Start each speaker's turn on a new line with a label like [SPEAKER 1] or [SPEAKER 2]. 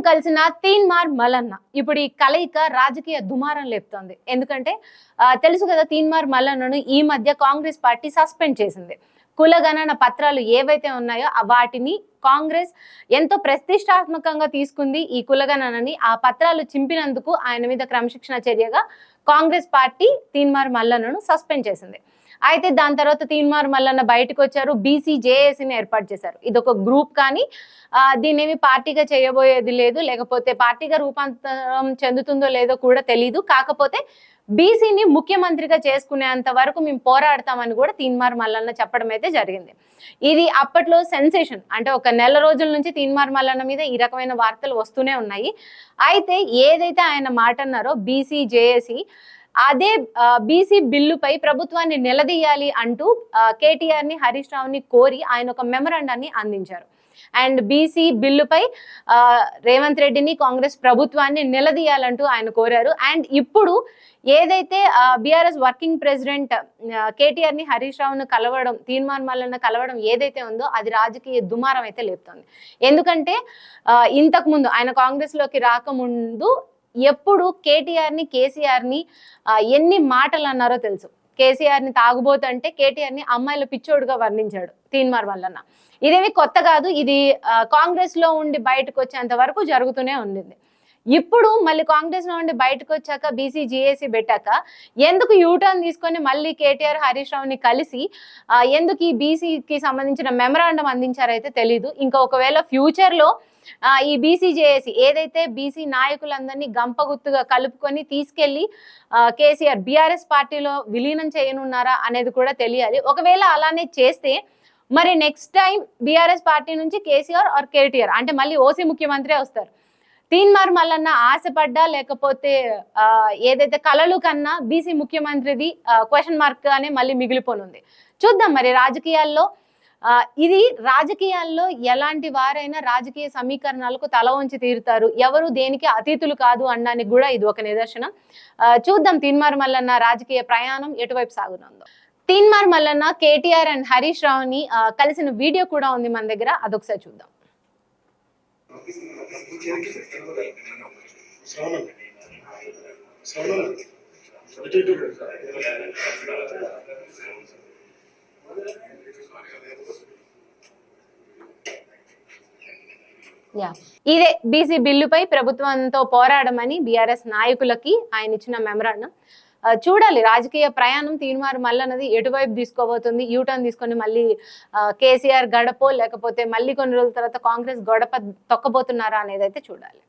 [SPEAKER 1] కలిసిన తీన్మార్ మల్లన్న ఇప్పుడు ఈ కలయిక రాజకీయ దుమారం లేపుతోంది. ఎందుకంటే తెలుసు కదా, తీన్మార్ మల్లన్నను ఈ మధ్య కాంగ్రెస్ పార్టీ సస్పెండ్ చేసింది. కులగణన పత్రాలు ఏవైతే ఉన్నాయో వాటిని కాంగ్రెస్ ఎంతో ప్రతిష్టాత్మకంగా తీసుకుంది. ఈ కులగణనని ఆ పత్రాలు చింపినందుకు ఆయన మీద క్రమశిక్షణ చర్యగా కాంగ్రెస్ పార్టీ తీన్మార్ మల్లన్నను సస్పెండ్ చేసింది. అయితే దాని తర్వాత తీన్మార్ మల్లన్న బయటకు వచ్చారు. బీసీ జేఏసీని ఏర్పాటు చేశారు. ఇది ఒక గ్రూప్, కానీ దీన్నేమి పార్టీగా చేయబోయేది లేదు, లేకపోతే పార్టీగా రూపాంతరం చెందుతుందో లేదో కూడా తెలీదు. కాకపోతే బీసీని ముఖ్యమంత్రిగా చేసుకునేంత వరకు మేము పోరాడతామని కూడా తీన్మార్ మల్లన్న చెప్పడం అయితే జరిగింది. ఇది అప్పట్లో సెన్సేషన్. అంటే ఒక నెల రోజుల నుంచి తీన్మార్ మల్లన్న మీద ఈ రకమైన వార్తలు వస్తూనే ఉన్నాయి. అయితే ఏదైతే ఆయన మాట అన్నారో బీసీ జేఏసీ, అదే బీసీ బిల్లుపై ప్రభుత్వాన్ని నిలదీయాలి అంటూ కేటీఆర్ ని, హరీష్ రావుని కోరి ఆయన ఒక మెమరాండాన్ని అందించారు. అండ్ బీసీ బిల్లుపై రేవంత్ రెడ్డిని, కాంగ్రెస్ ప్రభుత్వాన్ని నిలదీయాలంటూ ఆయన కోరారు. అండ్ ఇప్పుడు ఏదైతే బీఆర్ఎస్ వర్కింగ్ ప్రెసిడెంట్ కేటీఆర్ ని, హరీష్ రావును కలవడం, తీన్మార్ మల్లన్న కలవడం ఏదైతే ఉందో అది రాజకీయ దుమారం అయితే లేపుతోంది. ఎందుకంటే ఇంతకు ముందు ఆయన కాంగ్రెస్ లోకి రాకముందు ఎప్పుడు కేటీఆర్ ని, కేసీఆర్ ని ఎన్ని మాటలు అన్నారో తెలుసు. కేసీఆర్ ని తాగుబోతు అంటే కేటీఆర్ ని అమ్మాయిల పిచ్చోడుగా వర్ణించాడు తీన్మార్ మల్లన్న. ఇదేమి కొత్త కాదు. ఇది కాంగ్రెస్ లో ఉండి బయటకు వచ్చేంత వరకు జరుగుతూనే ఉండింది. ఇప్పుడు మళ్ళీ కాంగ్రెస్ లో ఉండి బయటకు వచ్చాక బీసీ జీఏసీ పెట్టాక ఎందుకు యూటర్న్ తీసుకొని మళ్ళీ కేటీఆర్, హరీష్ రావుని కలిసి ఎందుకు ఈ బీసీకి సంబంధించిన మెమరాండం అందించారైతే తెలీదు. ఇంకా ఒకవేళ ఫ్యూచర్ లో ఈ బీసీ జేఏసీ ఏదైతే బీసీ నాయకులందరినీ గంపగుత్తుగా కలుపుకొని తీసుకెళ్లి కేసీఆర్ బీఆర్ఎస్ పార్టీలో విలీనం చేయనున్నారా అనేది కూడా తెలియాలి. ఒకవేళ అలానే చేస్తే మరి నెక్స్ట్ టైం బీఆర్ఎస్ పార్టీ నుంచి కేసీఆర్ ఆర్ కేటీఆర్ అంటే మళ్ళీ ఓసీ ముఖ్యమంత్రి వస్తారు. తీన్మార్ మల్లన్న ఆశపడ్డా లేకపోతే ఏదైతే కలలు కన్నా బీసీ ముఖ్యమంత్రిది క్వశ్చన్ మార్క్ గానే మళ్ళీ మిగిలిపోనుంది. చూద్దాం మరి రాజకీయాల్లో ఇది రాజకీయాల్లో ఎలాంటి వారైనా రాజకీయ సమీకరణాలకు తల వంచి తీరుతారు. ఎవరు దేనికి అతీతులు కాదు అనడానికి కూడా ఇది ఒక నిదర్శనం. చూద్దాం తీన్మార్ మల్లన్న రాజకీయ ప్రయాణం ఎటువైపు సాగుతుందో. తీన్మార్ మల్లన్న కేటీఆర్ అండ్ హరీష్ రావుని కలిసిన వీడియో కూడా ఉంది మన దగ్గర, అదొకసారి చూద్దాం. ఇదే బీసీ బిల్లుపై ప్రభుత్వంతో పోరాడమని బీఆర్ఎస్ నాయకులకి ఆయన ఇచ్చిన మెమరాండం. చూడాలి రాజకీయ ప్రయాణం తీన్మార్ మల్లన్నది ఎటువైపు తీసుకోబోతుంది. యూటర్న్ తీసుకొని మళ్ళీ కేసీఆర్ గడపో లేకపోతే మళ్ళీ కొన్ని రోజుల తర్వాత కాంగ్రెస్ గడప తొక్కబోతున్నారా అనేది అయితే చూడాలి.